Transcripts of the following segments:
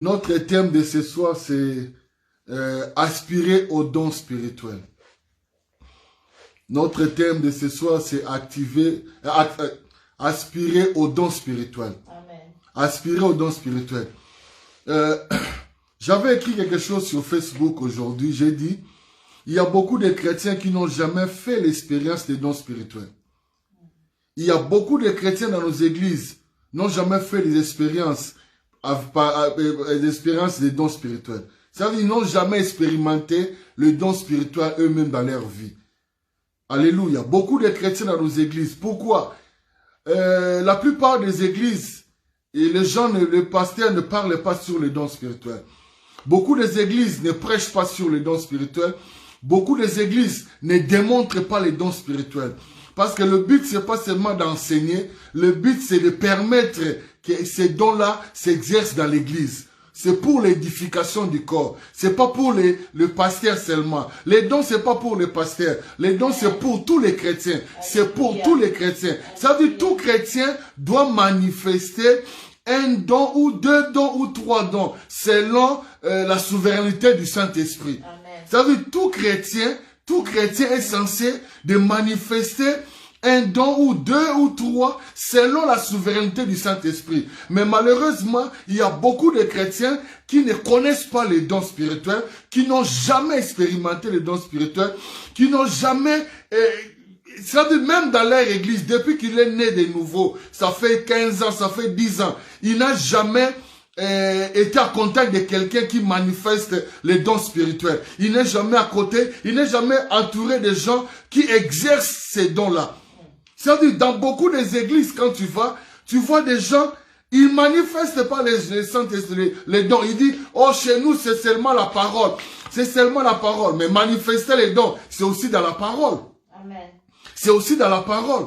Notre thème de ce soir, c'est aspirer aux dons spirituels. Notre thème de ce soir, c'est aspirer aux dons spirituels. Amen. Aspirer aux dons spirituels. J'avais écrit quelque chose sur Facebook aujourd'hui. J'ai dit, il y a beaucoup de chrétiens qui n'ont jamais fait l'expérience des dons spirituels. Il y a beaucoup de chrétiens dans nos églises qui n'ont jamais fait les expériences des dons spirituels. Ça veut dire qu'ils n'ont jamais expérimenté le don spirituel eux-mêmes dans leur vie. Alléluia. Beaucoup de chrétiens dans nos églises. Pourquoi? La plupart des églises, et les pasteurs ne parlent pas sur les dons spirituels. Beaucoup des églises ne prêchent pas sur les dons spirituels. Beaucoup des églises ne démontrent pas les dons spirituels. Parce que le but, c'est pas seulement d'enseigner. Le but, c'est de permettre que ces dons-là s'exercent dans l'église. C'est pour l'édification du corps. C'est pas pour le pasteur seulement. Les dons, c'est pas pour les pasteurs. Les dons, c'est pour tous les chrétiens. C'est pour tous les chrétiens. Ça veut dire tout chrétien doit manifester un don ou deux dons ou trois dons selon la souveraineté du Saint-Esprit. Ça veut dire tout chrétien est censé de manifester un don ou deux ou trois selon la souveraineté du Saint-Esprit. Mais malheureusement, il y a beaucoup de chrétiens qui ne connaissent pas les dons spirituels, qui n'ont jamais expérimenté les dons spirituels, qui n'ont jamais... ça veut dire même dans leur église, depuis qu'il est né de nouveau, ça fait 15 ans, ça fait 10 ans, il n'a jamais... était à contact de quelqu'un qui manifeste les dons spirituels. Il n'est jamais à côté, il n'est jamais entouré de gens qui exercent ces dons-là. C'est-à-dire, dans beaucoup des églises, quand tu vois des gens, ils manifestent pas les dons. Ils disent, oh, chez nous, c'est seulement la parole. C'est seulement la parole. Mais manifester les dons, c'est aussi dans la parole. Amen. C'est aussi dans la parole.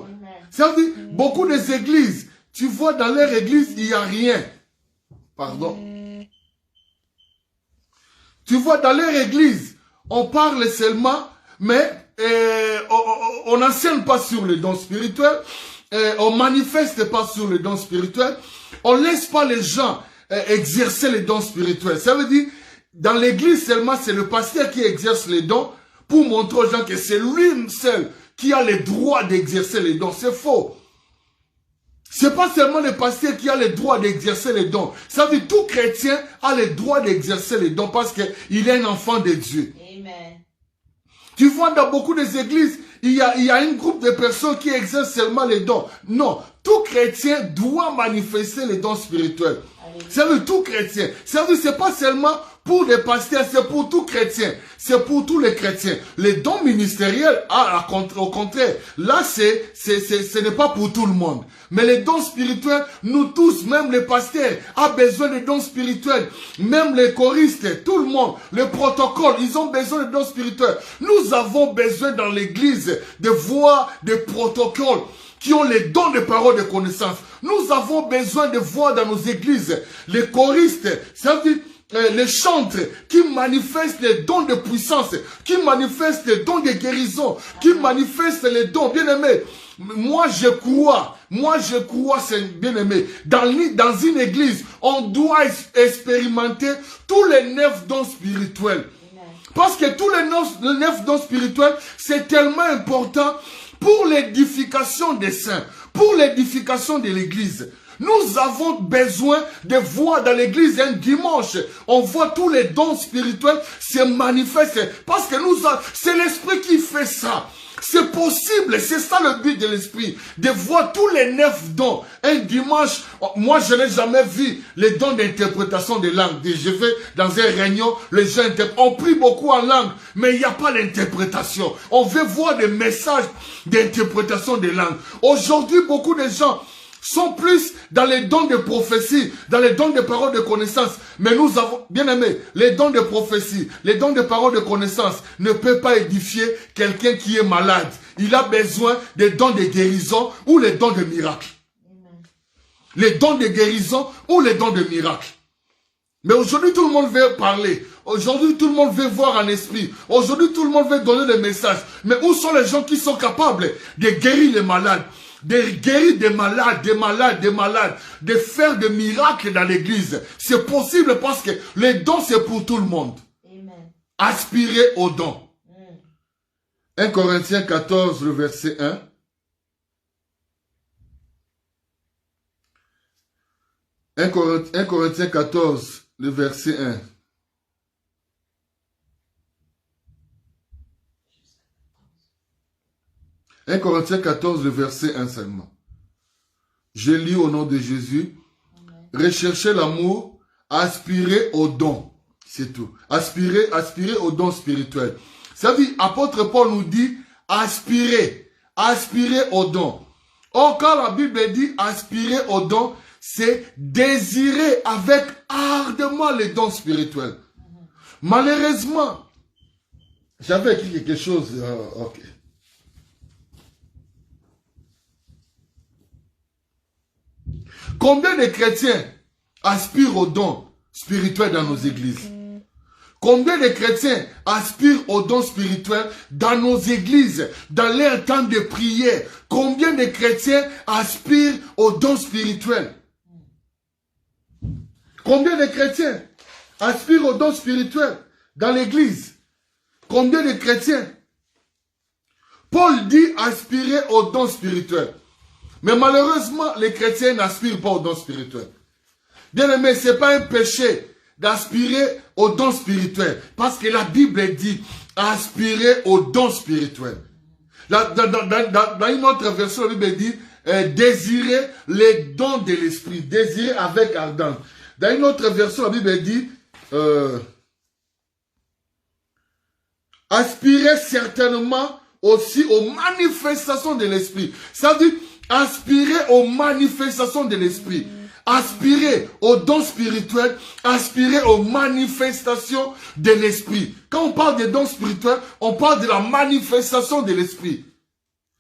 C'est-à-dire, beaucoup des églises, tu vois, dans leur église, il n'y a rien. Pardon. Tu vois, dans leur église, on parle seulement, mais on n'enseigne pas sur les dons spirituels, on manifeste pas sur les dons spirituels, on laisse pas les gens exercer les dons spirituels. Ça veut dire, dans l'église seulement, c'est le pasteur qui exerce les dons pour montrer aux gens que c'est lui seul qui a le droit d'exercer les dons. C'est faux. C'est pas seulement le pasteur qui a le droit d'exercer les dons. Ça veut dire tout chrétien a le droit d'exercer les dons parce qu'il est un enfant de Dieu. Amen. Tu vois, dans beaucoup des églises, il y a un groupe de personnes qui exercent seulement les dons. Non, tout chrétien doit manifester les dons spirituels. Ça veut dire tout chrétien. Ça veut dire c'est pas seulement pour les pasteurs, c'est pour tout chrétien. C'est pour tous les chrétiens. Les dons ministériels, au contraire, là, ce n'est pas pour tout le monde. Mais les dons spirituels, nous tous, même les pasteurs, a besoin des dons spirituels. Même les choristes, tout le monde, le protocole, ils ont besoin des dons spirituels. Nous avons besoin dans l'église de voir des protocoles qui ont les dons de parole de connaissance. Nous avons besoin de voir dans nos églises les choristes, ça veut dire les chantres qui manifestent les dons de puissance, qui manifestent les dons de guérison, qui manifestent les dons, bien-aimés. Moi je crois, c'est bien-aimé. Dans une église, on doit expérimenter tous les 9 dons spirituels. Parce que tous les 9 dons spirituels, c'est tellement important pour l'édification des saints, pour l'édification de l'église. Nous avons besoin de voir dans l'église un dimanche, on voit tous les dons spirituels se manifester. Parce que c'est l'esprit qui fait ça. C'est possible, c'est ça le but de l'esprit, de voir tous les 9 dons. Un dimanche, moi je n'ai jamais vu les dons d'interprétation des langues. Je vais dans un réunion, les gens on prie beaucoup en langue, mais il n'y a pas d'interprétation. On veut voir des messages d'interprétation des langues. Aujourd'hui, beaucoup de gens sont plus dans les dons de prophétie, dans les dons de paroles de connaissance. Mais nous avons, bien aimé, les dons de prophétie, les dons de paroles de connaissance ne peuvent pas édifier quelqu'un qui est malade. Il a besoin des dons de guérison ou les dons de miracle. Les dons de guérison ou les dons de miracle. Mais aujourd'hui, tout le monde veut parler. Aujourd'hui, tout le monde veut voir en esprit. Aujourd'hui, tout le monde veut donner des messages. Mais où sont les gens qui sont capables de guérir les malades? de guérir des malades, de faire des miracles dans l'église. C'est possible parce que les dons, c'est pour tout le monde. Amen. Aspirez aux dons. 1 Corinthiens 14, le verset 1. 1 Corinthiens 14, le verset 1. « 1 Corinthiens 14, le verset 1 seulement. Je lis au nom de Jésus. Recherchez l'amour, aspirez aux dons. » C'est tout. Aspirez aux dons spirituels. Ça veut dire, apôtre Paul nous dit, aspirez aux dons. Or, quand la Bible dit aspirer aux dons, c'est désirer avec ardemment les dons spirituels. Malheureusement, j'avais écrit quelque chose. Ok. Combien de chrétiens aspirent aux dons spirituels dans nos églises? Combien de chrétiens aspirent aux dons spirituels dans nos églises, dans leur temps de prière? Combien de chrétiens aspirent aux dons spirituels? Combien de chrétiens aspirent aux dons spirituels dans l'église? Combien de chrétiens? Paul dit aspirer aux dons spirituels. Mais malheureusement, les chrétiens n'aspirent pas aux dons spirituels. Bien aimé, ce n'est pas un péché d'aspirer aux dons spirituels. Parce que la Bible dit aspirer aux dons spirituels. Dans une autre version, la Bible dit désirer les dons de l'esprit. Désirer avec ardence. Dans une autre version, la Bible dit aspirer certainement aussi aux manifestations de l'esprit. Ça veut dire aspirer aux manifestations de l'esprit. Aspirer aux dons spirituels, aspirer aux manifestations de l'esprit. Quand on parle des dons spirituels, on parle de la manifestation de l'esprit.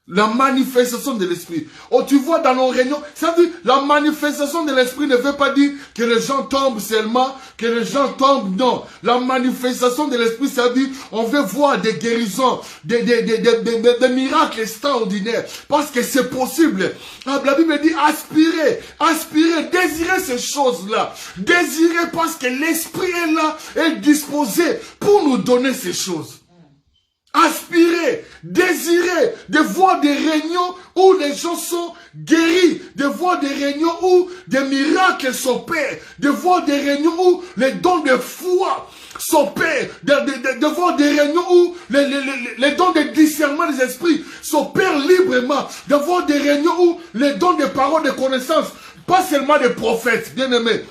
La manifestation de l'esprit. Oh, tu vois dans nos réunions, ça veut dire, la manifestation de l'esprit ne veut pas dire que les gens tombent seulement, que les gens tombent, non. La manifestation de l'esprit, ça veut dire, on veut voir des guérisons, des miracles extraordinaires. Parce que c'est possible. La Bible dit aspirer, désirer ces choses-là. Désirer parce que l'esprit est là, est disposé pour nous donner ces choses. Aspirer, désirer de voir des réunions où les gens sont guéris, de voir des réunions où des miracles s'opèrent, de voir des réunions où les dons de foi s'opèrent, de voir des réunions où les dons de discernement des esprits s'opèrent librement, de voir des réunions où les dons de paroles de connaissance, pas seulement des prophètes, bien aimés,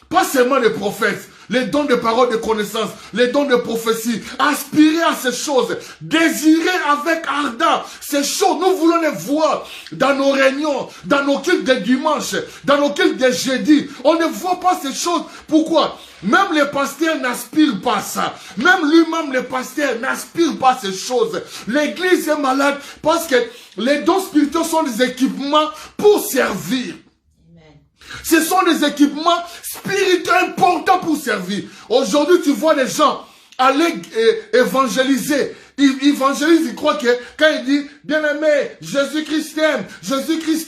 pas seulement des prophètes, les dons de paroles de connaissance, les dons de prophétie, aspirer à ces choses, désirer avec ardent ces choses, nous voulons les voir dans nos réunions, dans nos cultes de dimanche, dans nos cultes de jeudi. On ne voit pas ces choses. Pourquoi? Même les pasteurs n'aspirent pas à ça. Même lui-même, les pasteurs n'aspirent pas à ces choses. L'église est malade parce que les dons spirituels sont des équipements pour servir. Ce sont des équipements spirituels importants pour servir. Aujourd'hui, tu vois les gens aller évangéliser. Ils évangélisent, ils croient que quand ils disent « Bien-aimé, Jésus-Christ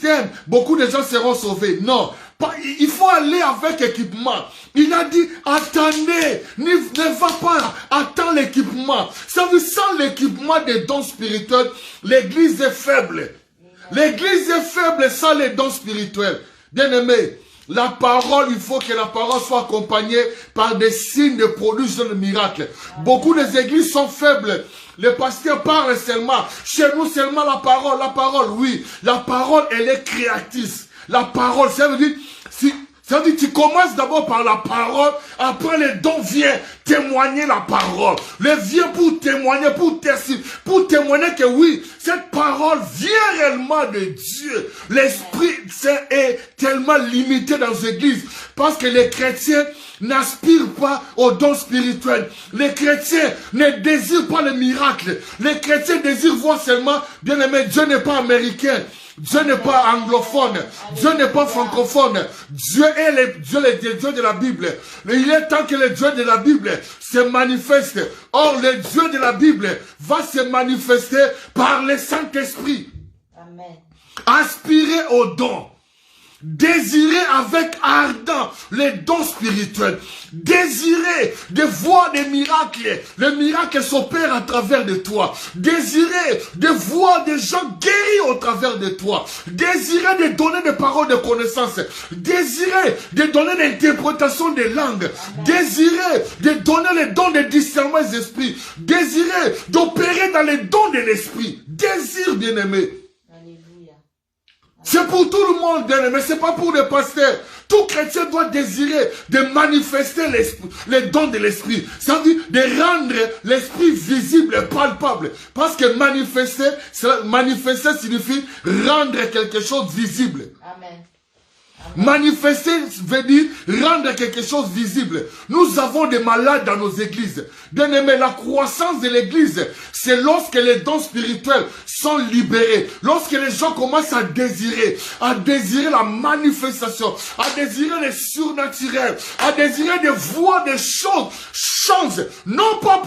t'aime », beaucoup de gens seront sauvés. Non, il faut aller avec équipement. Il a dit « Attendez, ne va pas, attends l'équipement ». Ça veut dire sans l'équipement des dons spirituels, l'église est faible. L'église est faible sans les dons spirituels. Bien-aimé, la parole, il faut que la parole soit accompagnée par des signes de production de miracles. Beaucoup des églises sont faibles. Les pasteurs parlent seulement. Chez nous, seulement la parole, oui. La parole, elle est créatrice. La parole, ça veut dire, tu commences d'abord par la parole, après les dons viennent témoigner la parole. Les vient pour témoigner, pour témoigner que oui, cette parole vient réellement de Dieu. L'Esprit Saint est tellement limité dans l'église parce que les chrétiens n'aspirent pas aux dons spirituels. Les chrétiens ne désirent pas les miracles. Les chrétiens désirent voir seulement, bien aimé, Dieu n'est pas américain. Dieu n'est pas anglophone, Dieu n'est pas francophone, Dieu est le Dieu de la Bible. Il est temps que le Dieu de la Bible se manifeste. Or, le Dieu de la Bible va se manifester par le Saint-Esprit. Amen. Aspirez aux dons. Désirez avec ardent les dons spirituels. Désirez de voir des miracles. Les miracles s'opèrent à travers de toi. Désirez de voir des gens guéris au travers de toi. Désirez de donner des paroles de connaissance. Désirez de donner l'interprétation des langues. Désirez de donner les dons de discernement des esprits. Désirez d'opérer dans les dons de l'esprit. Désir, bien-aimé. C'est pour tout le monde, mais ce n'est pas pour les pasteurs. Tout chrétien doit désirer de manifester les dons de l'esprit. Ça veut dire de rendre l'esprit visible et palpable. Parce que manifester signifie rendre quelque chose visible. Amen. Manifester veut dire rendre quelque chose visible. Nous avons des malades dans nos églises. Bien aimé, la croissance de l'église, c'est lorsque les dons spirituels sont libérés. Lorsque les gens commencent à désirer la manifestation, à désirer le surnaturel, à désirer de voir des choses changer. Non pas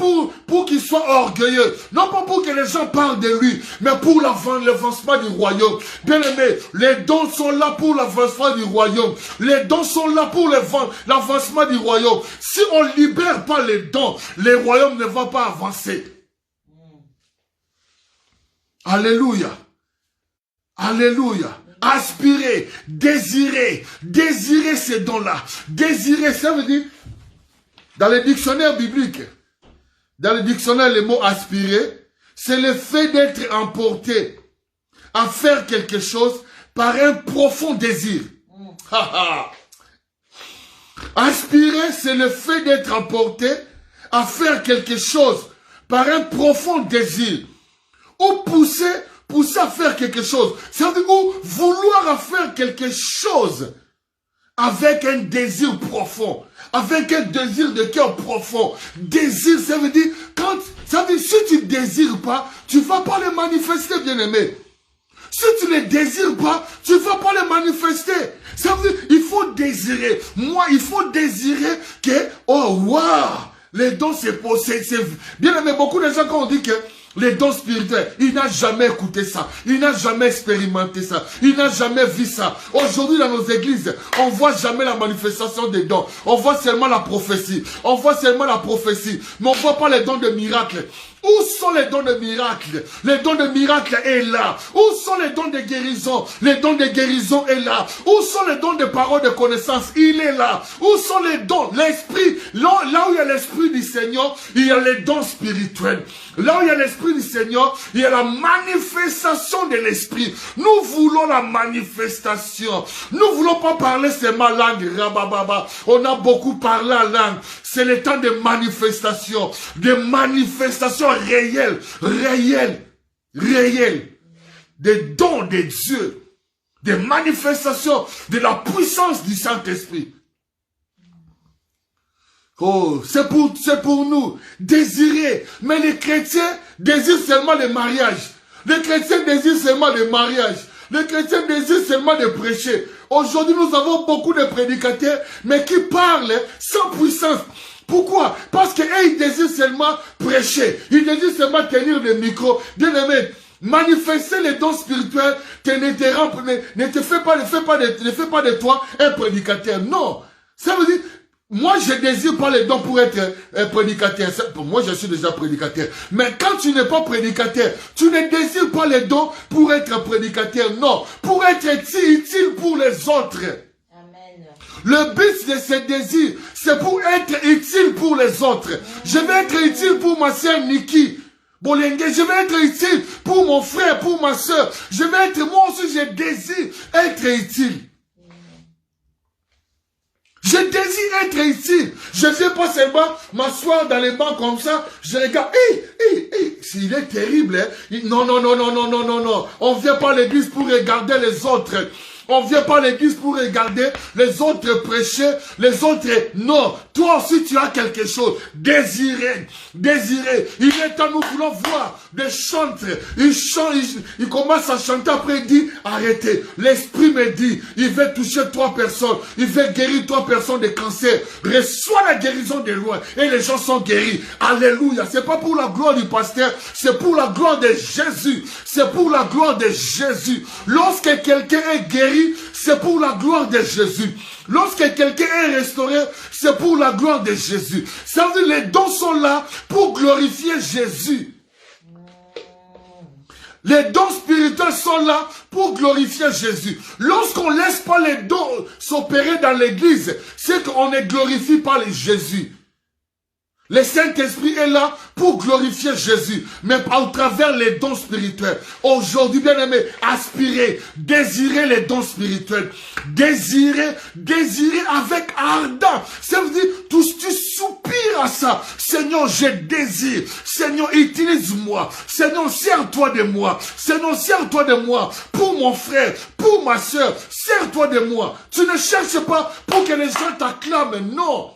pour qu'il soit orgueilleux, non pas pour que les gens parlent de lui, mais pour l'avancement du royaume. Bien aimé, les dons sont là pour l'avancement du royaume. Les dons sont là pour l'avancement du royaume. Si on ne libère pas les dons, le royaume ne va pas avancer. Alléluia. Alléluia. Aspirer, désirer ces dons-là. Désirer, ça veut dire, dans le dictionnaire biblique, dans le dictionnaire, le mot aspirer, c'est le fait d'être emporté à faire quelque chose par un profond désir. Aspirer, c'est le fait d'être emporté à faire quelque chose par un profond désir. Ou pousser à faire quelque chose. Ça veut dire ou vouloir faire quelque chose avec un désir profond. Avec un désir de cœur profond. Désir, ça veut dire, si tu ne désires pas, tu ne vas pas le manifester, bien-aimé. Si tu ne les désires pas, tu ne vas pas les manifester. Ça veut dire, il faut désirer. Moi, il faut désirer que, oh, waouh, les dons, c'est bien aimé, beaucoup de gens, quand on dit que les dons spirituels, il n'a jamais écouté ça. Il n'a jamais expérimenté ça. Il n'a jamais vu ça. Aujourd'hui, dans nos églises, on ne voit jamais la manifestation des dons. On voit seulement la prophétie. On voit seulement la prophétie. Mais on ne voit pas les dons de miracles. Où sont les dons de miracles? Les dons de miracles est là. Où sont les dons de guérison? Les dons de guérison est là. Où sont les dons de paroles de connaissance? Il est là. Où sont les dons? L'esprit. Là où il y a l'esprit du Seigneur, il y a les dons spirituels. Là où il y a l'esprit du Seigneur, il y a la manifestation de l'esprit. Nous voulons la manifestation. Nous ne voulons pas parler seulement langue. Rabababa. On a beaucoup parlé en langue. C'est le temps de manifestation. De manifestation réelle. Des dons de Dieu. Des manifestations de la puissance du Saint-Esprit. Oh, c'est pour nous. Désirer. Mais les chrétiens désirent seulement le mariage. Les chrétiens désirent seulement le mariage. Les chrétiens désirent seulement de prêcher. Aujourd'hui, nous avons beaucoup de prédicateurs, mais qui parlent sans puissance. Pourquoi? Parce qu'ils désirent seulement prêcher. Ils désirent seulement tenir le micro. Bien aimé, manifester les dons spirituels ne fait pas de toi un prédicateur. Non. Ça veut dire, moi je désire pas les dons pour être prédicateur. Moi je suis déjà prédicateur. Mais quand tu n'es pas prédicateur, tu ne désires pas les dons pour être prédicateur. Non. Pour être utile pour les autres. Le but de ce désir, c'est pour être utile pour les autres. Je vais être utile pour ma sœur Niki Bolengue. Je vais être utile pour mon frère, pour ma sœur. Moi aussi, je désire être utile. Je désire être utile. Je ne viens pas seulement m'asseoir dans les bancs comme ça. Je regarde. Il est terrible. Hein? Non. On ne vient pas à l'église pour regarder les autres. On vient pas à l'église pour regarder les autres prêcher, les autres... Non, toi aussi tu as quelque chose. Désirer, désirer. Il est temps, nous voulons voir des chantres. Ils chantent, ils commencent à chanter, après il dit, arrêtez. L'esprit me dit, il veut toucher 3 personnes. Il veut guérir 3 personnes de cancer. Reçois la guérison de loin. Et les gens sont guéris. Alléluia. C'est pas pour la gloire du pasteur, c'est pour la gloire de Jésus. C'est pour la gloire de Jésus. Lorsque quelqu'un est guéri, c'est pour la gloire de Jésus. Lorsque quelqu'un est restauré, c'est pour la gloire de Jésus. Ça veut dire les dons sont là pour glorifier Jésus. Les dons spirituels sont là pour glorifier Jésus. Lorsqu'on ne laisse pas les dons s'opérer dans l'église, c'est qu'on ne glorifie pas les Jésus. Le Saint-Esprit est là pour glorifier Jésus, mais au travers les dons spirituels. Aujourd'hui, bien aimé, aspirez, désirez les dons spirituels. Désirez, désirez avec ardent. Ça veut dire, tu soupires à ça. Seigneur, je désire. Seigneur, utilise-moi. Seigneur, sers-toi de moi. Seigneur, sers-toi de moi. Pour mon frère, pour ma soeur, sers-toi de moi. Tu ne cherches pas pour que les gens t'acclament, non.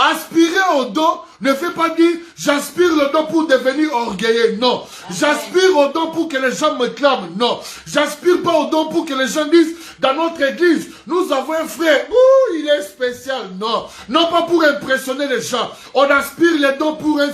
Aspirer au don ne fait pas dire j'aspire le don pour devenir orgueilleux. Non. J'aspire au don pour que les gens me clament. Non. J'aspire pas au don pour que les gens disent dans notre église, nous avons un frère. Ouh, il est spécial. Non. Non pas pour impressionner les gens. On aspire les dons pour un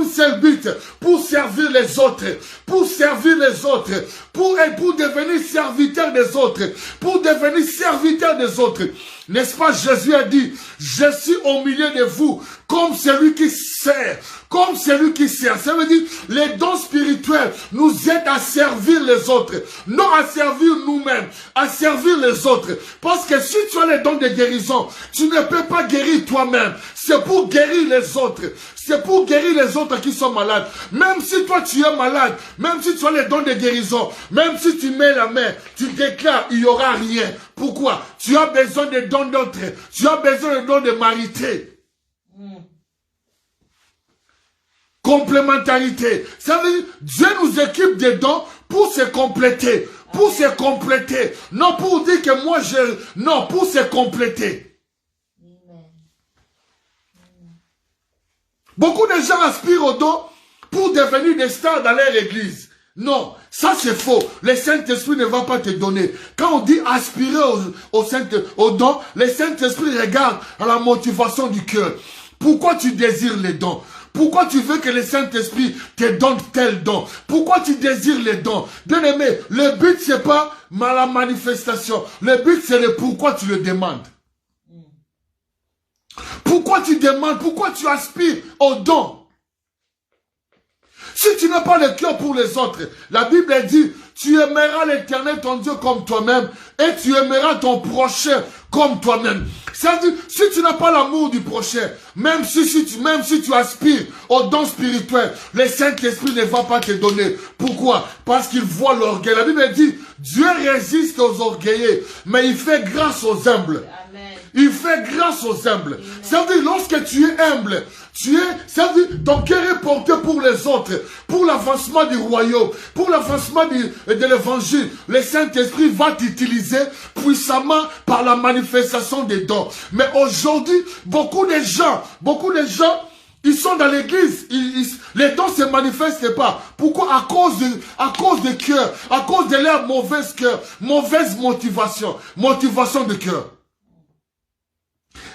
seul but. Pour servir les autres. Pour servir les autres. Pour devenir serviteur des autres. Pour devenir serviteur des autres. N'est-ce pas, Jésus a dit, je suis au milieu de vous, comme celui qui sert, comme celui qui sert. Ça veut dire, les dons spirituels nous aident à servir les autres, non à servir nous-mêmes, à servir les autres. Parce que si tu as les dons de guérison, tu ne peux pas guérir toi-même. C'est pour guérir les autres. C'est pour guérir les autres qui sont malades. Même si toi tu es malade, même si tu as les dons de guérison, même si tu mets la main, tu déclares, il n'y aura rien. Pourquoi? Tu as besoin des dons d'autres. Tu as besoin des dons de marité. Complémentarité. Ça veut dire, Dieu nous équipe des dons pour se compléter. Pour se compléter. Non pour dire que moi je... Non, pour se compléter. Beaucoup de gens aspirent au don pour devenir des stars dans leur église. Non, ça c'est faux. Le Saint-Esprit ne va pas te donner. Quand on dit aspirer au don, le Saint-Esprit regarde à la motivation du cœur. Pourquoi tu désires les dons? Pourquoi tu veux que le Saint-Esprit te donne tel don? Pourquoi tu désires les dons? Bien aimé, le but c'est pas la manifestation. Le but c'est le pourquoi tu le demandes. Pourquoi tu demandes? Pourquoi tu aspires au don? Si tu n'as pas le cœur pour les autres, la Bible dit, tu aimeras l'Éternel ton Dieu comme toi-même et tu aimeras ton prochain comme toi-même. C'est-à-dire, si tu n'as pas l'amour du prochain, même si tu aspires au don spirituel, le Saint-Esprit ne va pas te donner. Pourquoi? Parce qu'il voit l'orgueil. La Bible dit, Dieu résiste aux orgueilleux, mais il fait grâce aux humbles. Amen. Il fait grâce aux humbles. Ça veut dire, lorsque tu es humble, ça veut dire, ton cœur est porté pour les autres, pour l'avancement du royaume, pour l'avancement de l'évangile. Le Saint-Esprit va t'utiliser puissamment par la manifestation des dons. Mais aujourd'hui, beaucoup de gens, ils sont dans l'église, les dons ne se manifestent pas. Pourquoi? À cause de cœur, à cause de leur mauvaise cœur, mauvaise motivation de cœur.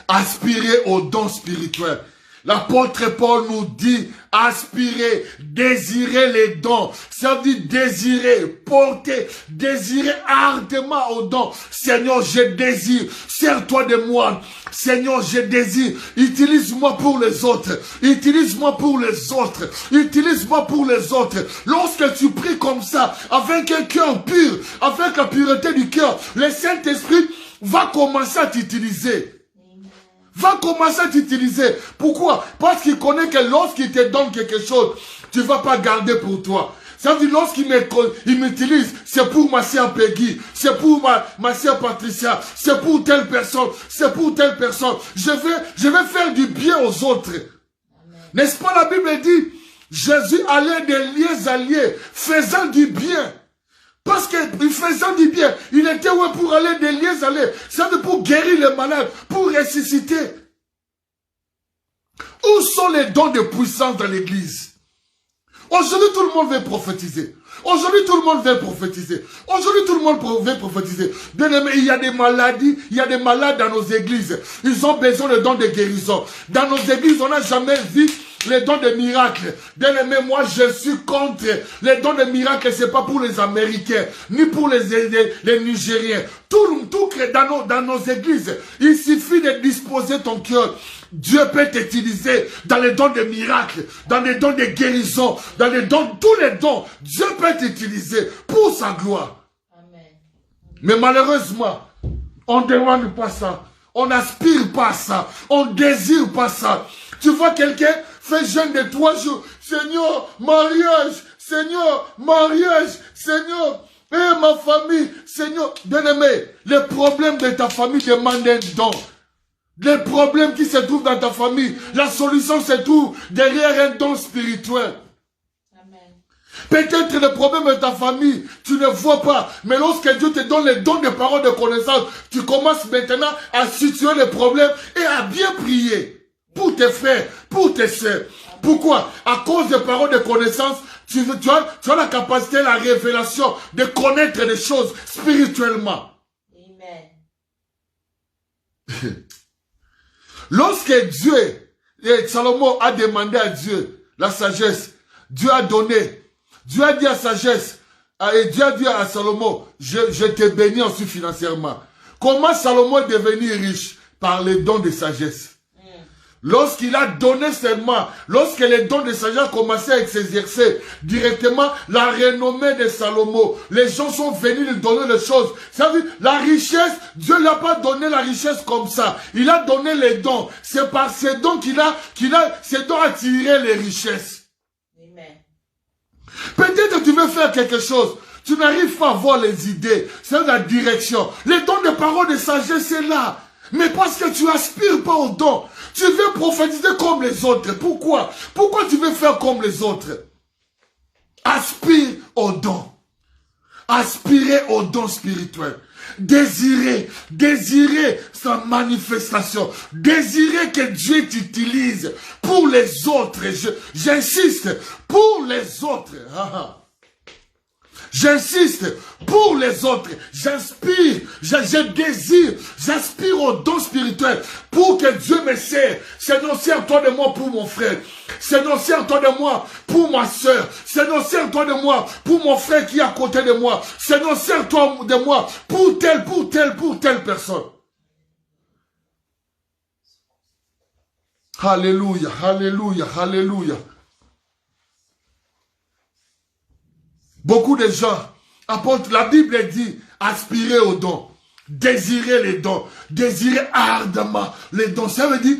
Aspirer aux dons spirituels. L'apôtre Paul nous dit, aspirer, désirer les dons. Ça veut dire désirer, porter, désirer ardemment aux dons. Seigneur, je désire, sers-toi de moi. Seigneur, je désire, utilise-moi pour les autres. Utilise-moi pour les autres. Utilise-moi pour les autres. Lorsque tu pries comme ça, avec un cœur pur, avec la pureté du cœur, le Saint-Esprit va commencer à t'utiliser. Va commencer à t'utiliser. Pourquoi? Parce qu'il connaît que lorsqu'il te donne quelque chose, tu ne vas pas garder pour toi. Ça veut dire, lorsqu'il m'utilise, c'est pour ma sœur Peggy, c'est pour ma sœur Patricia, c'est pour telle personne, c'est pour telle personne. Je vais faire du bien aux autres. N'est-ce pas, la Bible dit, Jésus allait de lieu à lieu, faisant du bien. Parce qu'il faisait du bien. Il était où pour aller des lieux aller. C'est pour guérir les malades, pour ressusciter. Où sont les dons de puissance dans l'église? Aujourd'hui, tout le monde veut prophétiser. Aujourd'hui, tout le monde veut prophétiser. Aujourd'hui, tout le monde veut prophétiser. Bien aimé, il y a des maladies, il y a des malades dans nos églises. Ils ont besoin de dons de guérison. Dans nos églises, on n'a jamais vu les dons de miracles. Bien aimé, moi, je suis contre. Les dons de miracles, c'est pas pour les Américains, ni pour les Nigériens. Tout dans nos églises, il suffit de disposer ton cœur. Dieu peut t'utiliser dans les dons de miracles, dans les dons de guérison, dans les dons, tous les dons. Dieu peut t'utiliser pour sa gloire. Amen. Mais malheureusement, on ne demande pas ça. On n'aspire pas à ça. On ne désire pas ça. Tu vois quelqu'un fait jeûne de 3 jours. Seigneur, mariage. Seigneur, mariage. Seigneur, ma famille. Seigneur, bien-aimé, les problèmes de ta famille demandent un don. Les problèmes qui se trouvent dans ta famille, la solution se trouve derrière un don spirituel. Peut-être le problème de ta famille, tu ne vois pas. Mais lorsque Dieu te donne les dons de paroles de connaissance, tu commences maintenant à situer les problèmes et à bien prier pour tes frères, pour tes sœurs. Pourquoi? À cause des paroles de connaissance, tu as la capacité, la révélation de connaître les choses spirituellement. Amen. Lorsque Dieu, Salomon a demandé à Dieu la sagesse, Dieu a donné. Dieu a dit à sagesse, et Dieu a dit à Salomon, je te bénis ensuite financièrement. Comment Salomon est devenu riche? Par les dons de sagesse. Lorsqu'il a donné seulement, lorsque les dons de sagesse commençaient à s'exercer directement, la renommée de Salomon, les gens sont venus lui donner les choses. Ça veut dire, la richesse, Dieu ne l'a pas donné la richesse comme ça. Il a donné les dons. C'est par ces dons ces dons attiré les richesses. Amen. Peut-être que tu veux faire quelque chose. Tu n'arrives pas à voir les idées. C'est la direction. Les dons de parole de sagesse, c'est là. Mais parce que tu aspires pas aux dons. Tu veux prophétiser comme les autres. Pourquoi? Pourquoi tu veux faire comme les autres? Aspire aux dons. Aspirer aux dons spirituels. Désirer sa manifestation. Désirer que Dieu t'utilise pour les autres. J'insiste, pour les autres. J'insiste pour les autres. J'inspire, je désire, j'aspire aux dons spirituels pour que Dieu me serve. Seigneur, sers-toi de moi pour mon frère. Seigneur, sers-toi de moi pour ma soeur. Seigneur, sers-toi de moi pour mon frère qui est à côté de moi. Seigneur, sers-toi de moi pour telle personne. Alléluia, alléluia, alléluia. Beaucoup de gens apportent, la Bible dit, aspirer aux dons, désirer les dons, désirer ardemment les dons. Ça veut dire,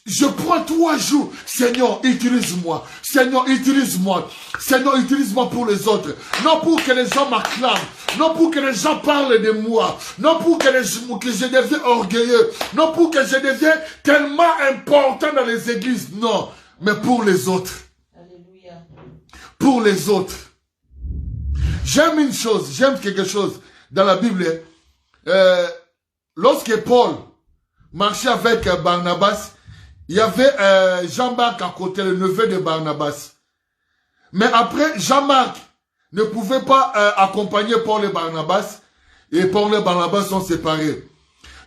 je prends 3 jours, Seigneur, utilise-moi, Seigneur, utilise-moi, Seigneur, utilise-moi pour les autres. Non pour que les gens m'acclament, non pour que les gens parlent de moi, non pour que je devienne orgueilleux, non pour que je devienne tellement important dans les églises, non, mais pour les autres. Alléluia. Pour les autres. J'aime une chose, j'aime quelque chose dans la Bible. Lorsque Paul marchait avec Barnabas, il y avait Jean-Marc à côté, le neveu de Barnabas. Mais après, Jean-Marc ne pouvait pas accompagner Paul et Barnabas. Et Paul et Barnabas sont séparés.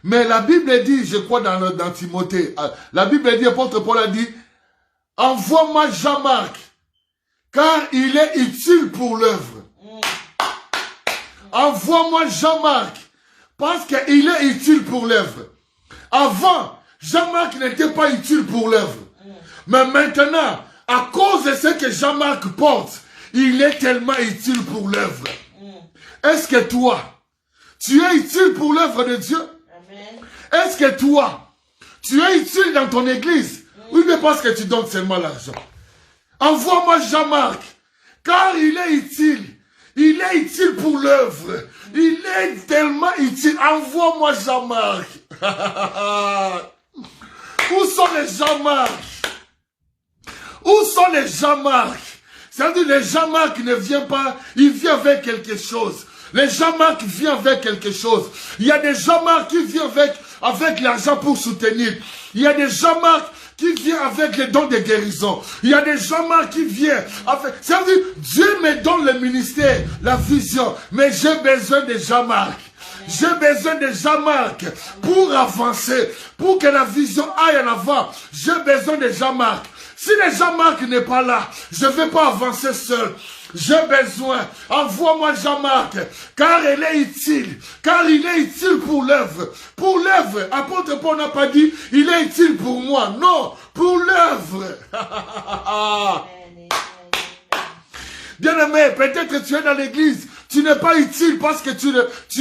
Mais la Bible dit, je crois dans Timothée, la Bible dit, l'apôtre Paul a dit, envoie-moi Jean-Marc, car il est utile pour l'œuvre. Envoie-moi Jean-Marc, parce qu'il est utile pour l'œuvre. Avant, Jean-Marc n'était pas utile pour l'œuvre. Mais maintenant, à cause de ce que Jean-Marc porte, il est tellement utile pour l'œuvre. Est-ce que toi, tu es utile pour l'œuvre de Dieu? Est-ce que toi, tu es utile dans ton église? Oui, mais parce que tu donnes seulement l'argent. Envoie-moi Jean-Marc, car il est utile. Il est utile pour l'œuvre. Il est tellement utile. Envoie-moi Jean-Marc. Où sont les Jean-Marc? Où sont les Jean-Marc? C'est-à-dire les Jean-Marc ne viennent pas, il vient avec quelque chose. Les Jean-Marc viennent avec quelque chose. Il y a des Jean-Marc qui viennent avec l'argent pour soutenir. Il y a des Jean-Marc qui viennent avec les dons de guérison. Il y a des Jean-Marc qui viennent avec... Ça veut dire, Dieu me donne le ministère, la vision, mais j'ai besoin de Jean-Marc. J'ai besoin de Jean-Marc pour avancer, pour que la vision aille en avant. J'ai besoin de Jean-Marc. Si les Jean-Marc n'est pas là, je ne vais pas avancer seul. J'ai besoin, envoie-moi Jean-Marc, car il est utile, car il est utile pour l'œuvre. Pour l'œuvre, apôtre Paul n'a pas dit, il est utile pour moi. Non, pour l'œuvre. Bien-aimé, peut-être tu es dans l'église, tu n'es pas utile parce que tu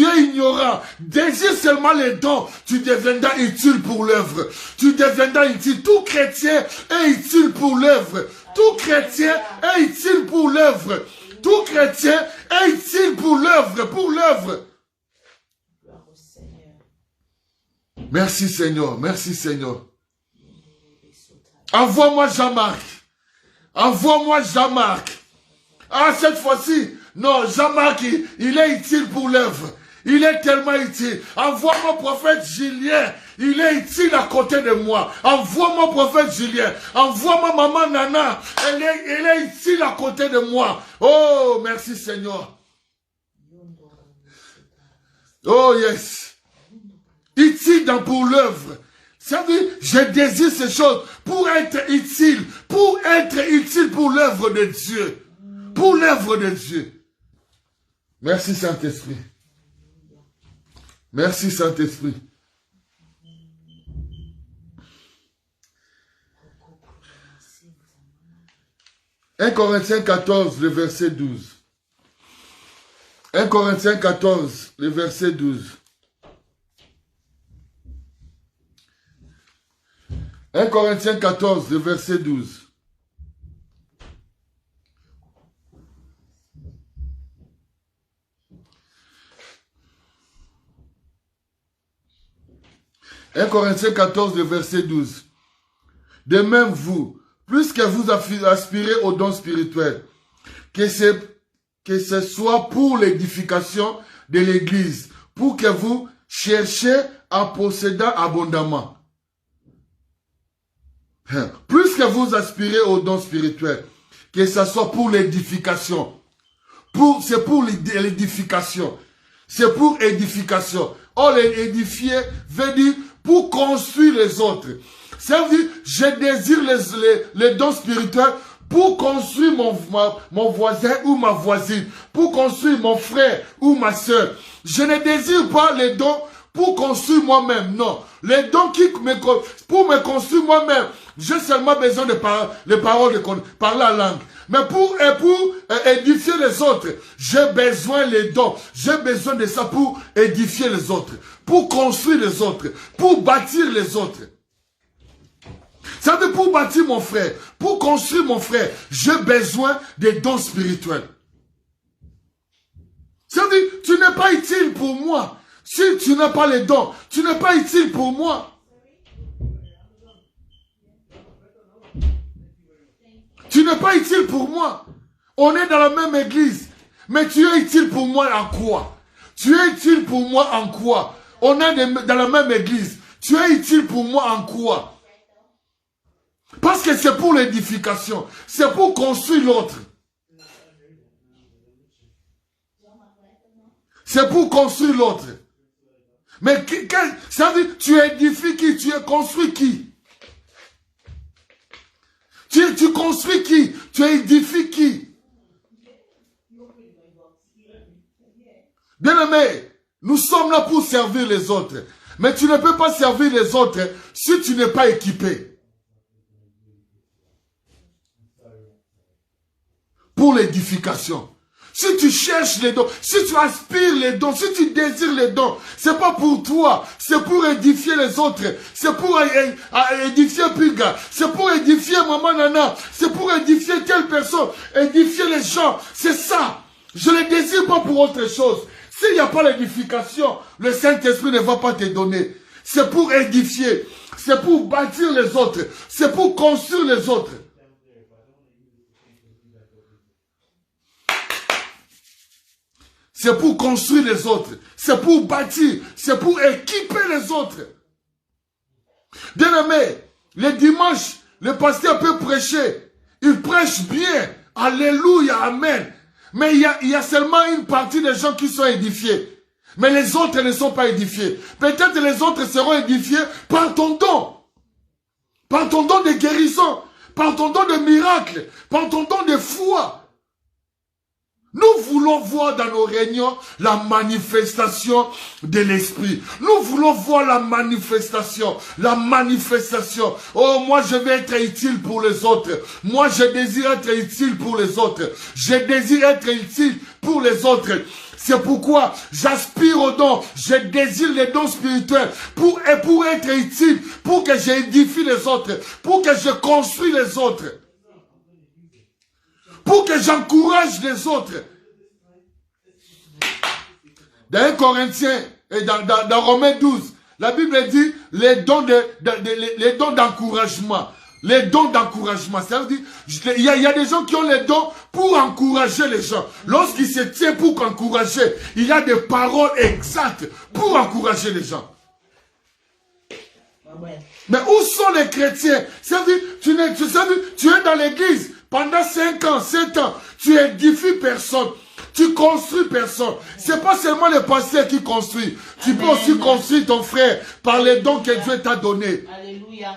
es ignorant. Désire seulement les dons, tu deviendras utile pour l'œuvre. Tu deviendras utile. Tout chrétien est utile pour l'œuvre. Tout chrétien est utile pour l'œuvre. Tout chrétien est utile pour l'œuvre. Pour l'œuvre. Merci Seigneur. Merci Seigneur. Envoie-moi Jean-Marc. Envoie-moi Jean-Marc. Ah, cette fois-ci, non, Jean-Marc, il est utile pour l'œuvre. Il est tellement utile. Envoie-moi prophète Julien. Il est utile à côté de moi. Envoie-moi prophète Julien. Envoie-moi maman Nana. Elle est utile à côté de moi. Oh, merci Seigneur. Oh, yes. Utile pour l'œuvre. Ça veut dire, je désire ces choses pour être utile pour l'œuvre de Dieu. Pour l'œuvre de Dieu. Merci Saint-Esprit. Merci Saint-Esprit. « 1 Corinthiens 14, le verset 12. 1 Corinthiens 14, le verset 12. 1 Corinthiens 14, le verset 12. « 1 Corinthiens 14, le verset 12. De même vous, plus que vous aspirez aux dons spirituels, que ce soit pour l'édification de l'Église, pour que vous cherchiez en possédant abondamment. Plus que vous aspirez aux dons spirituels, que ce soit pour l'édification. C'est pour l'édification. C'est pour édification. Or, l'édifier veut dire pour construire les autres. Ça veut dire, je désire les dons spirituels pour construire mon voisin ou ma voisine, pour construire mon frère ou ma soeur. Je ne désire pas les dons pour construire moi-même, non. Les dons pour me construire moi-même, j'ai seulement besoin de paroles, de parler la langue. Mais pour édifier les autres, j'ai besoin des dons. J'ai besoin de ça pour édifier les autres, pour construire les autres, pour bâtir les autres. Ça veut dire pour bâtir mon frère, pour construire mon frère, j'ai besoin des dons spirituels. Ça veut dire, tu n'es pas utile pour moi. Si tu n'as pas les dons, tu n'es pas utile pour moi. Tu n'es pas utile pour moi. On est dans la même église. Mais tu es utile pour moi en quoi? Tu es utile pour moi en quoi? On est dans la même église. Tu es utile pour moi en quoi? Parce que c'est pour l'édification. C'est pour construire l'autre. C'est pour construire l'autre. Mais ça veut dire, tu édifies qui? Tu es construit qui? Tu construis qui? Tu édifies qui? Bien-aimé, nous sommes là pour servir les autres. Mais tu ne peux pas servir les autres si tu n'es pas équipé. Pour l'édification. Si tu cherches les dons, si tu aspires les dons, si tu désires les dons, c'est pas pour toi, c'est pour édifier les autres, c'est pour édifier Puga, c'est pour édifier Maman Nana, c'est pour édifier telle personne, édifier les gens, c'est ça. Je ne désire pas pour autre chose. S'il n'y a pas l'édification, le Saint-Esprit ne va pas te donner. C'est pour édifier, c'est pour bâtir les autres, c'est pour construire les autres. c'est pour construire les autres. C'est pour bâtir. C'est pour équiper les autres. Bien aimé, les dimanches, le pasteur peut prêcher. Il prêche bien. Alléluia, amen. Mais il y a seulement une partie des gens qui sont édifiés. Mais les autres ne sont pas édifiés. Peut-être les autres seront édifiés par ton don. Par ton don de guérison. Par ton don de miracle. Par ton don de foi. Nous voulons voir dans nos réunions la manifestation de l'esprit. Nous voulons voir la manifestation. La manifestation. Oh, moi je vais être utile pour les autres. Moi je désire être utile pour les autres. Je désire être utile pour les autres. C'est pourquoi j'aspire aux dons. Je désire les dons spirituels pour être utile. Pour que j'édifie les autres. Pour que je construis les autres. Pour que j'encourage les autres. Dans 1 Corinthiens et dans Romains 12, la Bible dit les dons d'encouragement. Les dons d'encouragement. Ça veut dire, il y a des gens qui ont les dons pour encourager les gens. Lorsqu'ils se tiennent pour encourager, il y a des paroles exactes pour encourager les gens. Mais où sont les chrétiens? Ça veut dire, tu es dans l'église pendant 5 ans, 7 ans, tu édifies personne. Tu construis personne. C'est pas seulement le pasteur qui construit. Tu peux aussi construire ton frère par les dons que Dieu t'a donnés. Alléluia.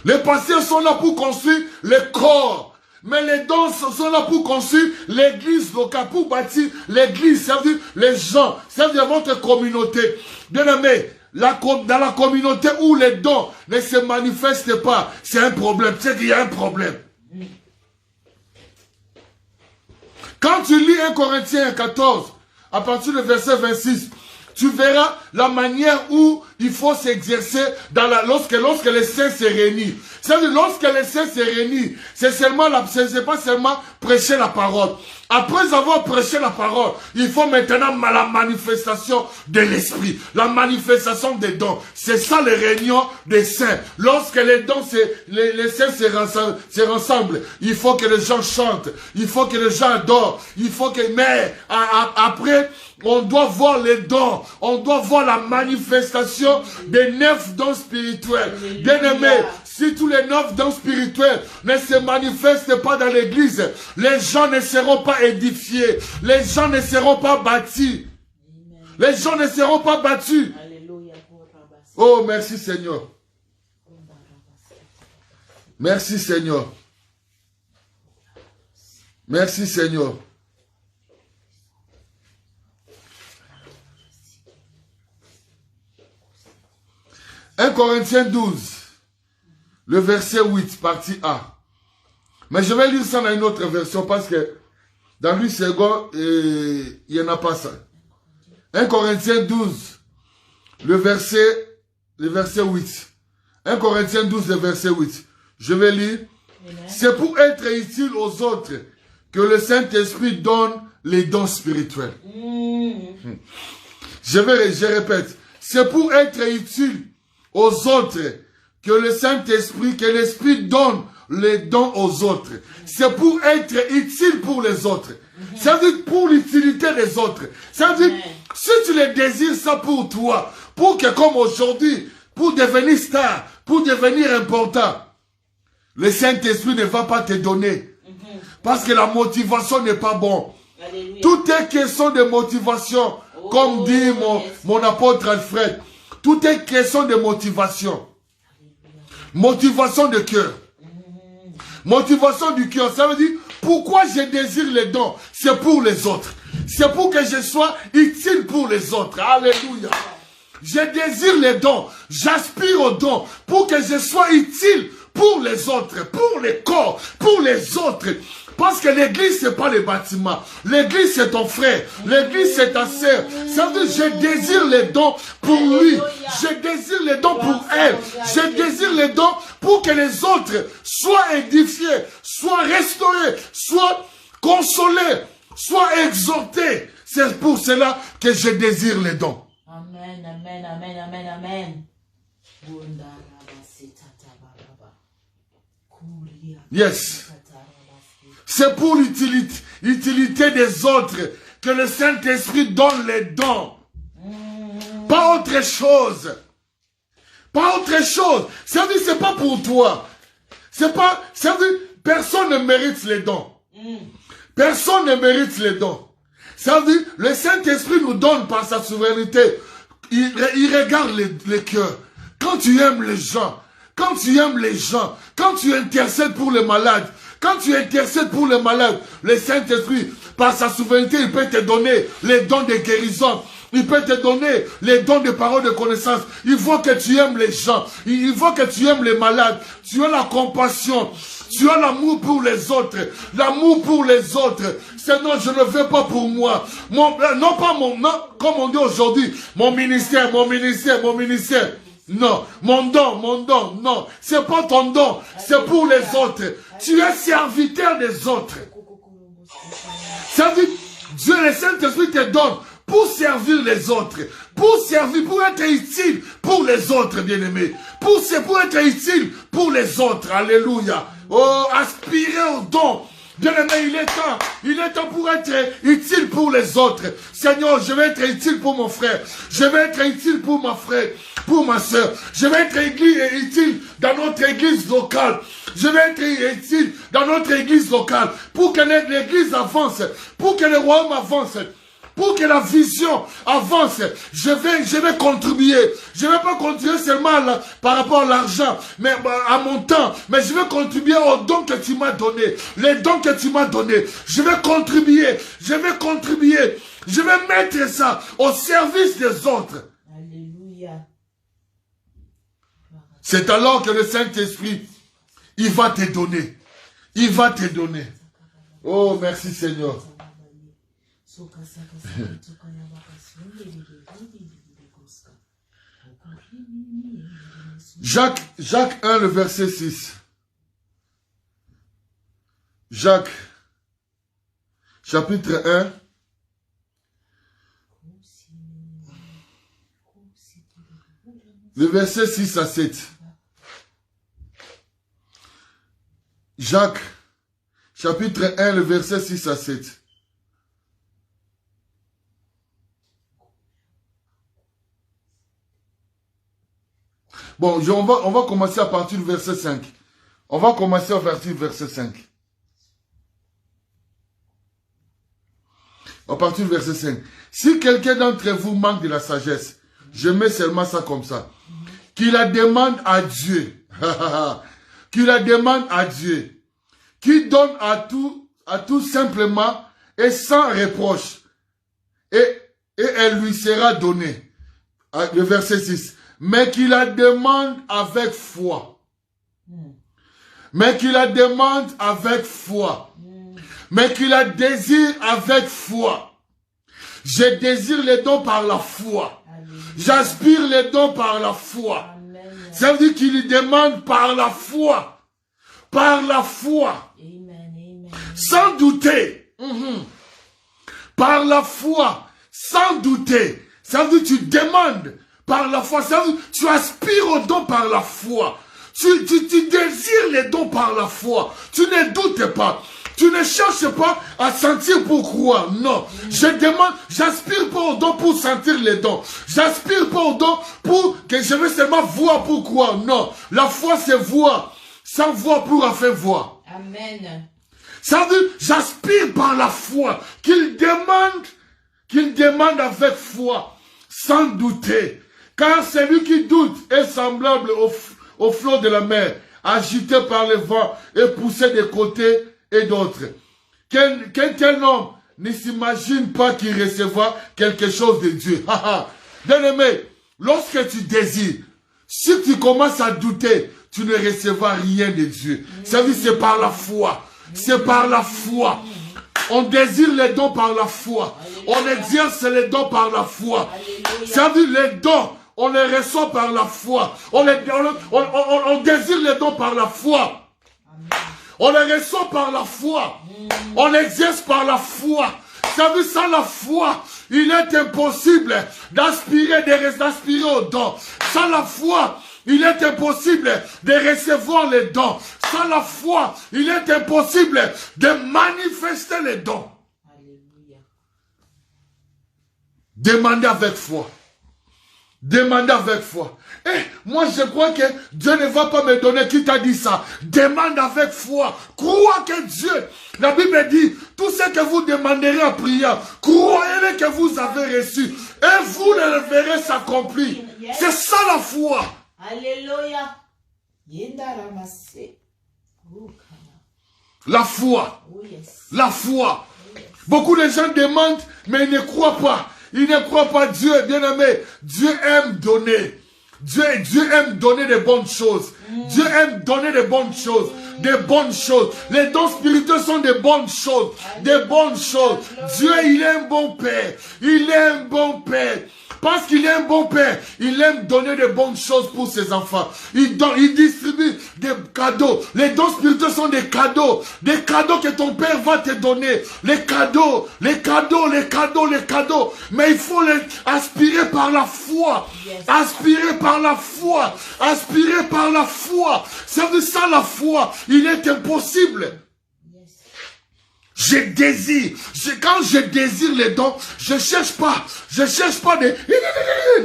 Les pasteurs sont là pour construire le corps. Mais les dons sont là pour construire l'église locale, pour bâtir l'église. Ça veut dire les gens, ça veut dire votre communauté. Bien aimé, dans la communauté où les dons ne se manifestent pas, c'est un problème. C'est qu'il y a un problème. Quand tu lis 1 Corinthiens 14, à partir du verset 26, tu verras la manière où il faut s'exercer lorsque les saints se réunissent. C'est-à-dire, lorsque les saints se réunissent, c'est pas seulement prêcher la parole. Après avoir prêché la parole, il faut maintenant la manifestation de l'esprit, la manifestation des dons. C'est ça les réunions des saints. Lorsque les dons, les saints se rassemblent, il faut que les gens chantent, il faut que les gens adorent, mais après, on doit voir les dons, on doit voir la manifestation des 9 dons spirituels. Bien aimé, si tous les 9 dons spirituels ne se manifestent pas dans l'église, les gens ne seront pas édifiés, les gens ne seront pas bâtis, les gens ne seront pas battus. Oh, merci Seigneur. Merci Seigneur. Merci Seigneur. « 1 Corinthiens 12, le verset 8, partie A. Mais je vais lire ça dans une autre version parce que dans Louis Second, il n'y en a pas ça. 1 Corinthiens 12, le verset 8. 1 Corinthiens 12, le verset 8. Je vais lire. C'est pour être utile aux autres que le Saint-Esprit donne les dons spirituels. Je répète. C'est pour être utile aux autres que le Saint-Esprit, que l'Esprit donne les dons aux autres. C'est pour être utile pour les autres. Ça veut dire pour l'utilité des autres. Ça veut dire, si tu les désires ça pour toi, pour que comme aujourd'hui, pour devenir star, pour devenir important, le Saint-Esprit ne va pas te donner. Parce que la motivation n'est pas bonne. Tout est question de motivation, comme dit mon apôtre Alfred. Tout est question de motivation. Motivation de cœur. Motivation du cœur. Ça veut dire, pourquoi je désire les dons? C'est pour les autres. C'est pour que je sois utile pour les autres. Alléluia. Je désire les dons. J'aspire aux dons pour que je sois utile pour les autres, pour les corps, pour les autres. Parce que l'église, c'est pas les bâtiments. L'église, c'est ton frère. L'église, c'est ta sœur. Ça veut dire, je désire les dons pour lui. Je désire les dons pour elle. Je désire les dons pour que les autres soient édifiés, soient restaurés, soient consolés, soient exhortés. C'est pour cela que je désire les dons. Amen, amen, amen, amen, amen. Yes. C'est pour l'utilité. utilité des autres, que le Saint-Esprit donne les dons. Pas autre chose. Pas autre chose. Ça veut dire, c'est pas pour toi. C'est pas, ça veut dire, personne ne mérite les dons. Personne ne mérite les dons. Ça veut dire, le Saint-Esprit nous donne par sa souveraineté. Il regarde les cœurs. Quand tu aimes les gens, quand tu aimes les gens, quand tu intercèdes pour les malades, quand tu intercèdes pour les malades, le Saint-Esprit, par sa souveraineté, il peut te donner les dons de guérison. Il peut te donner les dons de paroles de connaissance. Il voit que tu aimes les gens. Il voit que tu aimes les malades. Tu as la compassion. Tu as l'amour pour les autres. L'amour pour les autres. Sinon, je ne veux pas pour moi. Non, pas mon... Non, comme on dit aujourd'hui, mon ministère, mon ministère, mon ministère. Non, mon don, non. C'est pas ton don. C'est pour les autres. Tu es serviteur des autres. Ça veut dire, Dieu, le Saint-Esprit te donne pour servir les autres, pour servir, pour être utile pour les autres, bien-aimés, pour être utile pour les autres, alléluia. Oh, aspirer au don. Bien-aimé, il est temps pour être utile pour les autres. Seigneur, je vais être utile pour mon frère, je vais être utile pour ma frère, pour ma soeur, je vais être utile dans notre église locale. Je vais être utile dans notre église locale pour que l'église avance, pour que le royaume avance. Pour que la vision avance, je vais contribuer. Je ne vais pas contribuer seulement là, par rapport à l'argent, mais à mon temps. Mais je vais contribuer aux dons que tu m'as donnés. Les dons que tu m'as donnés. Je vais contribuer. Je vais contribuer. Je vais mettre ça au service des autres. Alléluia. C'est alors que le Saint-Esprit, il va te donner. Il va te donner. Oh, merci Seigneur. Jacques 1, le verset 6. Jacques, chapitre 1. Le verset 6 à 7. Jacques, chapitre 1, le verset 6 à 7. Bon, on va commencer à partir du verset 5. On va commencer à partir du verset 5. À partir du verset 5. Si quelqu'un d'entre vous manque de la sagesse, je mets seulement ça comme ça. Qu'il la demande à Dieu. Qu'il la demande à Dieu. Qui donne à tout simplement et sans reproche. Et elle lui sera donnée. Le verset 6. Mais qu'il la demande avec foi. Mais qu'il la demande avec foi. Mais qu'il la désire avec foi. Je désire les dons par la foi. J'aspire les dons par la foi. Ça veut dire qu'il lui demande par la foi. Par la foi. Sans douter. Par la foi. Sans douter. Ça veut dire que tu demandes par la foi. Ça veut dire que tu aspires aux dons par la foi. Tu désires les dons par la foi. Tu ne doutes pas. Tu ne cherches pas à sentir pour croire. Non. Je demande, j'aspire pas aux dons pour sentir les dons. J'aspire pas aux dons pour que je veux seulement voir pour croire. Non. La foi, c'est voir. Sans voir pour enfin voir. Amen. Ça veut dire, j'aspire par la foi. Qu'il demande avec foi. Sans douter. Car celui qui doute est semblable au flot de la mer, agité par le vent et poussé de côté et d'autres. Quel homme ne s'imagine pas qu'il recevra quelque chose de Dieu. Bien-aimé, lorsque tu désires, si tu commences à douter, tu ne recevras rien de Dieu. Ça veut dire c'est par la foi. C'est par la foi. On désire les dons par la foi. Alléluia. On exerce les dons par la foi. Alléluia. Ça veut dire les dons, on les reçoit par la foi. On désire les dons par la foi. Amen. On les reçoit par la foi. On exerce par la foi. Ça veut dire sans la foi, il est impossible d'aspirer aux dons. Sans la foi, il est impossible de recevoir les dons. Sans la foi, il est impossible de manifester les dons. Alléluia. Demandez avec foi. Demandez avec foi. Eh, moi je crois que Dieu ne va pas me donner. Qui t'a dit ça? Demande avec foi. Crois que Dieu. La Bible dit, tout ce que vous demanderez en prière, croyez que vous avez reçu. Et vous le verrez s'accomplir. C'est ça la foi. Alléluia. La foi. Oh, yes. La foi. Beaucoup de gens demandent, mais ils ne croient pas. Ils ne croient pas Dieu, bien-aimé. Dieu aime donner. Dieu aime donner des bonnes choses. Dieu aime donner des bonnes choses. Des bonnes choses. Les dons spirituels sont des bonnes choses. Des bonnes choses. Dieu, il est un bon Père. Il est un bon Père. Parce qu'il est un bon Père, il aime donner de bonnes choses pour ses enfants. Il distribue des cadeaux. Les dons spirituels sont des cadeaux. Des cadeaux que ton Père va te donner. Les cadeaux, les cadeaux, les cadeaux, les cadeaux. Mais il faut les aspirer par la foi. Aspirer par la foi. Aspirer par la foi. C'est ça la foi. Il est impossible. Je désire. Quand je désire les dons, je cherche pas de...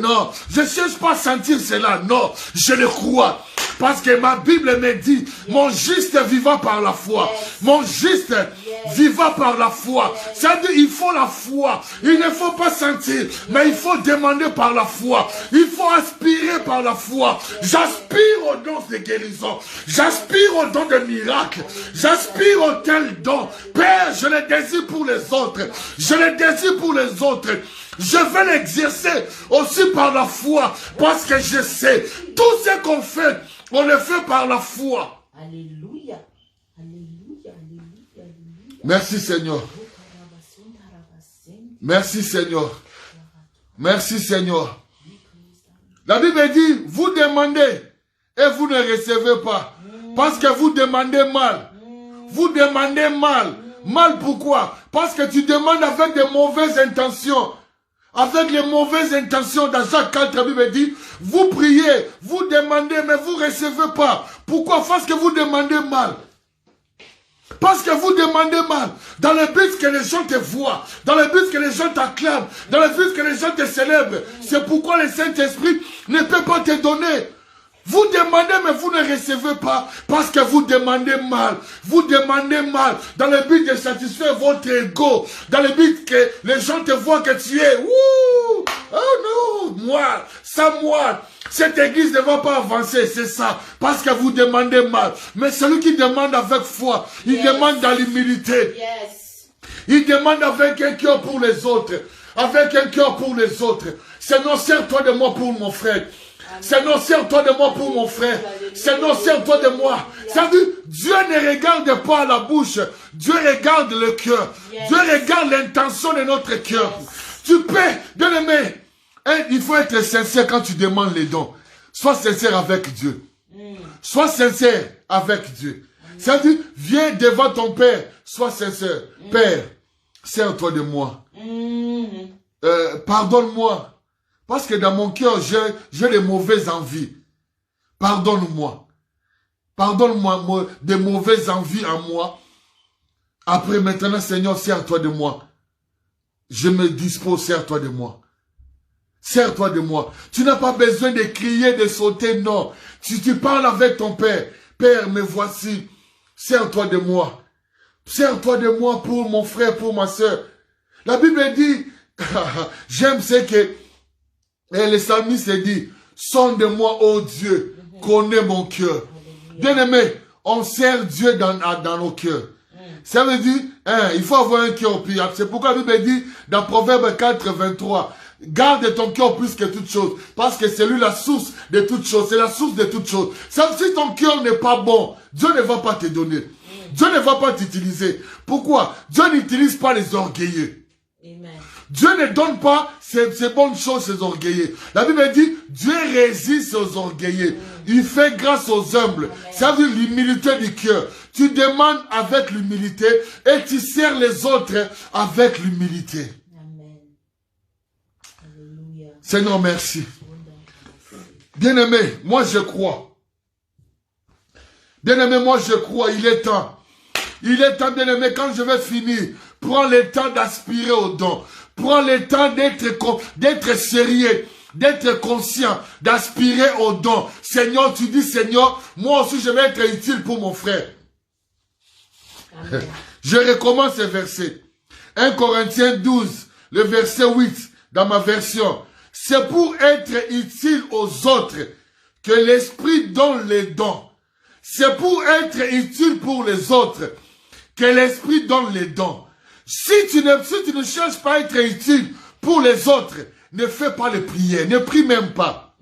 Non, je cherche pas à sentir cela. Non, je le crois. Parce que ma Bible me dit, mon juste vivra par la foi. Mon juste vivra par la foi. C'est-à-dire, il faut la foi. Il ne faut pas sentir, mais il faut demander par la foi. Il faut aspirer par la foi. J'aspire aux dons de guérison. J'aspire aux dons de miracles. J'aspire aux tels dons. Père, je les désire pour les autres. Je les désire pour les autres. Je vais l'exercer aussi par la foi. Parce que je sais, tout ce qu'on fait, on le fait par la foi. Alléluia. Alléluia. Alléluia. Alléluia. Merci Seigneur. Merci Seigneur. Merci Seigneur. La Bible dit, vous demandez et vous ne recevez pas. Parce que vous demandez mal. Vous demandez mal. Mal pourquoi? Parce que tu demandes avec de mauvaises intentions. Avec les mauvaises intentions, dans Jacques 4, la Bible dit, vous priez, vous demandez, mais vous ne recevez pas. Pourquoi? Parce que vous demandez mal. Parce que vous demandez mal. Dans le but que les gens te voient. Dans le but que les gens t'acclament. Dans le but que les gens te célèbrent. C'est pourquoi le Saint-Esprit ne peut pas te donner. Vous demandez, mais vous ne recevez pas, parce que vous demandez mal. Vous demandez mal, dans le but de satisfaire votre ego, dans le but que les gens te voient que tu es, ouh, oh non, moi, cette église ne va pas avancer, c'est ça, parce que vous demandez mal. Mais celui qui demande avec foi, il demande dans l'humilité. Il demande avec un cœur pour les autres, avec un cœur pour les autres. Seigneur, sers-toi de moi pour mon frère. Seigneur, sers-toi de moi pour mon frère. Seigneur, sers-toi de moi. Ça veut dire, Dieu ne regarde pas la bouche. Dieu regarde le cœur. Dieu regarde l'intention de notre cœur. Tu peux, bien aimé, il faut être sincère quand tu demandes les dons. Sois sincère avec Dieu. Sois sincère avec Dieu. Ça veut dire, viens devant ton Père. Sois sincère. Père, sers-toi de moi. Pardonne-moi. Parce que dans mon cœur, j'ai des mauvaises envies. Pardonne-moi. Pardonne-moi des mauvaises envies en moi. Après, maintenant, Seigneur, sers-toi de moi. Je me dispose, sers-toi de moi. Sers-toi de moi. Tu n'as pas besoin de crier, de sauter, non. Si tu parles avec ton Père, Père, me voici. Sers-toi de moi. Sers-toi de moi pour mon frère, pour ma soeur. La Bible dit, j'aime ce que... Et le psalmiste dit, sonde-moi, ô Dieu, connais mon cœur. Bien-aimé, on sert Dieu dans nos cœurs. Ça veut dire, il faut avoir un cœur pur. C'est pourquoi la Bible dit, dans Proverbe 4, 23, garde ton cœur plus que toute chose. Parce que c'est lui la source de toute chose. C'est la source de toute chose. Si ton cœur n'est pas bon, Dieu ne va pas te donner. Dieu ne va pas t'utiliser. Pourquoi? Dieu n'utilise pas les orgueilleux. Amen. Dieu ne donne pas ces bonnes choses aux orgueilleux. La Bible dit, Dieu résiste aux orgueilleux. Il fait grâce aux humbles. Ça veut dire l'humilité du cœur. Tu demandes avec l'humilité et tu sers les autres avec l'humilité. Seigneur, merci. Bien-aimé, moi je crois. Bien-aimé, moi je crois, il est temps. Il est temps, bien-aimé, quand je vais finir, prends le temps d'aspirer au don. Prends le temps d'être sérieux, d'être conscient, d'aspirer au don. Seigneur, tu dis, Seigneur, moi aussi je vais être utile pour mon frère. Amen. Je recommence ce verset. 1 Corinthiens 12, le verset 8, dans ma version. C'est pour être utile aux autres que l'Esprit donne les dons. C'est pour être utile pour les autres que l'Esprit donne les dons. Si tu ne cherches pas à être utile pour les autres, ne fais pas les prières, ne prie même pas.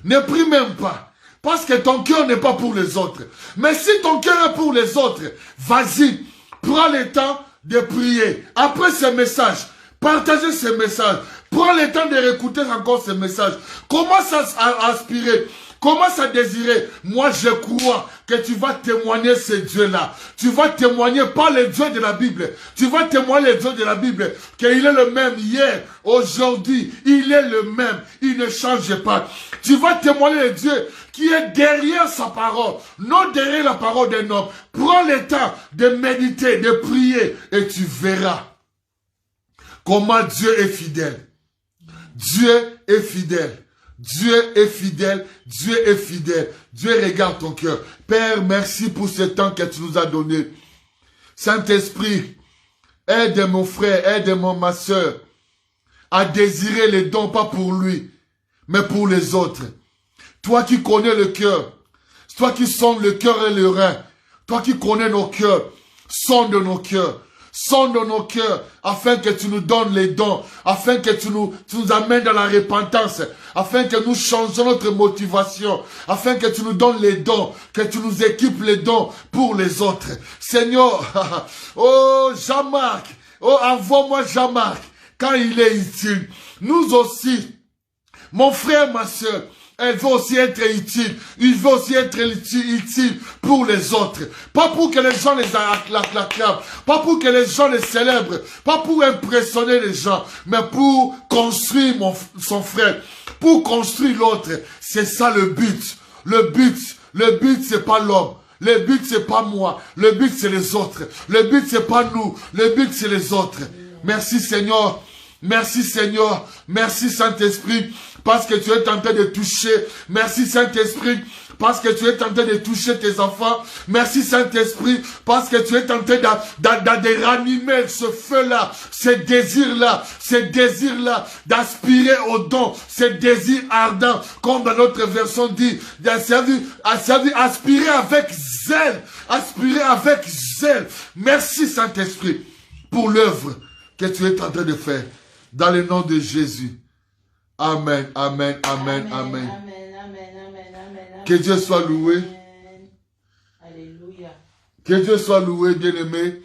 Ne prie même pas. Parce que ton cœur n'est pas pour les autres. Mais si ton cœur est pour les autres, vas-y, prends le temps de prier. Après ce message, partagez ce message. Prends le temps de réécouter encore ce message. Commence à aspirer. Commence à désirer. Moi, je crois que tu vas témoigner ce Dieu-là. Tu vas témoigner pas le Dieu de la Bible. Tu vas témoigner le Dieu de la Bible. Qu'il est le même hier, aujourd'hui. Il est le même. Il ne change pas. Tu vas témoigner le Dieu qui est derrière sa parole. Non derrière la parole d'un homme. Prends le temps de méditer, de prier. Et tu verras comment Dieu est fidèle. Dieu est fidèle. Dieu est fidèle, Dieu est fidèle. Dieu regarde ton cœur. Père, merci pour ce temps que tu nous as donné. Saint-Esprit, aide mon frère, aide ma soeur à désirer les dons, pas pour lui, mais pour les autres. Toi qui connais le cœur, toi qui sondes le cœur et le rein, toi qui connais nos cœurs, sonde nos cœurs. Sonde nos cœurs, afin que tu nous donnes les dons, afin que tu nous amènes dans la repentance, afin que nous changeons notre motivation, afin que tu nous donnes les dons, que tu nous équipes les dons pour les autres. Seigneur, oh Jean-Marc, oh envoie-moi Jean-Marc, quand il est utile. Nous aussi, mon frère, ma soeur, elle veut aussi être utile. Il veut aussi être utile pour les autres. Pas pour que les gens les acclament. Pas pour que les gens les célèbrent. Pas pour impressionner les gens. Mais pour construire son frère. Pour construire l'autre. C'est ça le but. Le but c'est pas l'homme. Le but c'est pas moi. Le but c'est les autres. Le but c'est pas nous. Le but c'est les autres. Merci Seigneur. Merci Seigneur. Merci Saint-Esprit. Parce que tu es en train de toucher. Merci Saint-Esprit. Parce que tu es en train de toucher tes enfants. Merci Saint-Esprit. Parce que tu es en train de ranimer ce feu-là. Ce désir-là. D'aspirer au don. Ce désir ardent. Comme dans notre version dit. Aspirer avec zèle. Aspirer avec zèle. Merci Saint-Esprit. Pour l'œuvre que tu es en train de faire. Dans le nom de Jésus. Amen, amen, amen, amen. Que Dieu soit loué. Alléluia. Que Dieu soit loué, bien-aimé.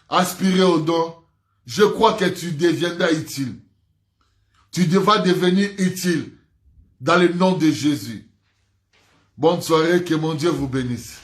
Aspirer au don. Je crois que tu deviendras utile. Tu devras devenir utile. Dans le nom de Jésus. Bonne soirée, que mon Dieu vous bénisse.